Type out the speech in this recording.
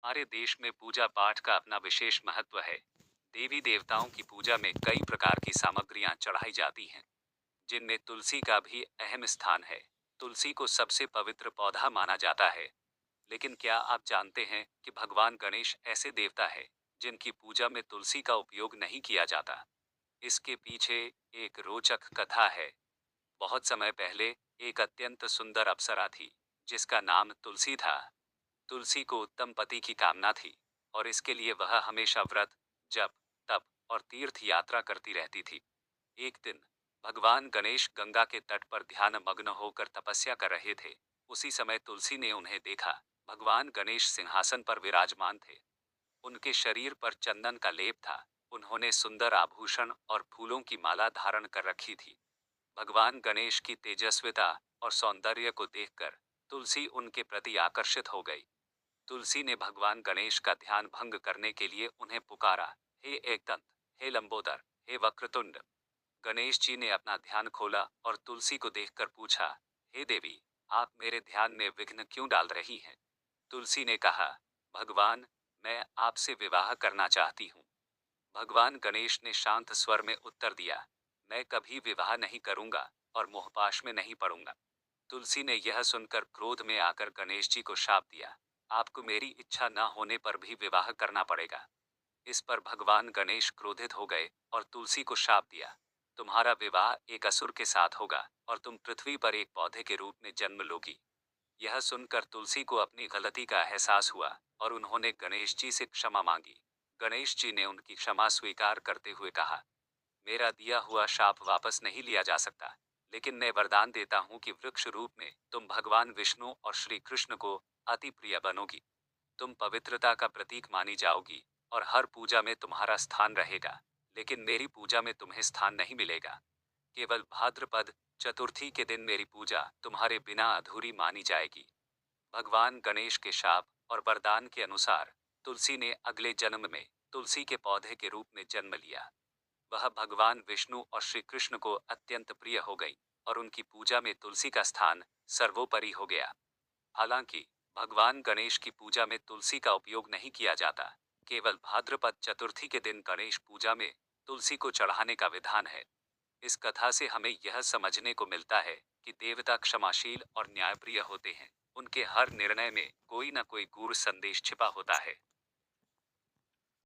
हमारे देश में पूजा पाठ का अपना विशेष महत्व है। देवी देवताओं की पूजा में कई प्रकार की सामग्रियां चढ़ाई जाती हैं, जिनमें तुलसी का भी अहम स्थान है। तुलसी को सबसे पवित्र पौधा माना जाता है। लेकिन क्या आप जानते हैं कि भगवान गणेश ऐसे देवता है जिनकी पूजा में तुलसी का उपयोग नहीं किया जाता? इसके पीछे एक रोचक कथा है। बहुत समय पहले एक अत्यंत सुंदर अप्सरा थी, जिसका नाम तुलसी था। तुलसी को उत्तम पति की कामना थी, और इसके लिए वह हमेशा व्रत, जप, तप और तीर्थ यात्रा करती रहती थी। एक दिन भगवान गणेश गंगा के तट पर ध्यान मग्न होकर तपस्या कर रहे थे। उसी समय तुलसी ने उन्हें देखा। भगवान गणेश सिंहासन पर विराजमान थे। उनके शरीर पर चंदन का लेप था। उन्होंने सुंदर आभूषण और फूलों की माला धारण कर रखी थी। भगवान गणेश की तेजस्विता और सौंदर्य को देखकर तुलसी उनके प्रति आकर्षित हो गई। तुलसी ने भगवान गणेश का ध्यान भंग करने के लिए उन्हें पुकारा, हे एकदंत, हे लंबोदर, हे वक्रतुंड। गणेश जी ने अपना ध्यान खोला और तुलसी को देखकर पूछा, हे देवी, आप मेरे ध्यान में विघ्न क्यों डाल रही हैं? तुलसी ने कहा, भगवान, मैं आपसे विवाह करना चाहती हूँ। भगवान गणेश ने शांत स्वर में उत्तर दिया, मैं कभी विवाह नहीं करूंगा और मोहपाश में नहीं पड़ूंगा। तुलसी ने यह सुनकर क्रोध में आकर गणेश जी को शाप दिया, आपको मेरी इच्छा न होने पर भी विवाह करना पड़ेगा। इस पर भगवान गणेश क्रोधित हो गए और तुलसी को शाप दिया, तुम्हारा विवाह एक असुर के साथ होगा और तुम पृथ्वी पर एक पौधे के रूप में जन्म लोगी। यह सुनकर तुलसी को अपनी गलती का एहसास हुआ और उन्होंने गणेश जी से क्षमा मांगी। गणेश जी ने उनकी क्षमा स्वीकार करते हुए कहा, मेरा दिया हुआ शाप वापस नहीं लिया जा सकता, लेकिन मैं वरदान देता हूँ कि वृक्ष रूप में तुम भगवान विष्णु और श्री कृष्ण को अति प्रिय बनोगी। तुम पवित्रता का प्रतीक मानी जाओगी और हर पूजा में तुम्हारा स्थान रहेगा। लेकिन मेरी पूजा में तुम्हें स्थान नहीं मिलेगा। केवल भाद्रपद चतुर्थी के दिन मेरी पूजा तुम्हारे बिना अधूरी मानी जाएगी। भगवान गणेश के शाप और वरदान के अनुसार तुलसी ने अगले जन्म में तुलसी के पौधे के रूप में जन्म लिया। वह भगवान विष्णु और श्री कृष्ण को अत्यंत प्रिय हो गई और उनकी पूजा में तुलसी का स्थान सर्वोपरि हो गया। हालांकि भगवान गणेश की पूजा में तुलसी का उपयोग नहीं किया जाता। केवल भाद्रपद चतुर्थी के दिन गणेश पूजा में तुलसी को चढ़ाने का विधान है। इस कथा से हमें यह समझने को मिलता है कि देवता क्षमाशील और न्यायप्रिय होते हैं। उनके हर निर्णय में कोई न कोई गूढ़ संदेश छिपा होता है।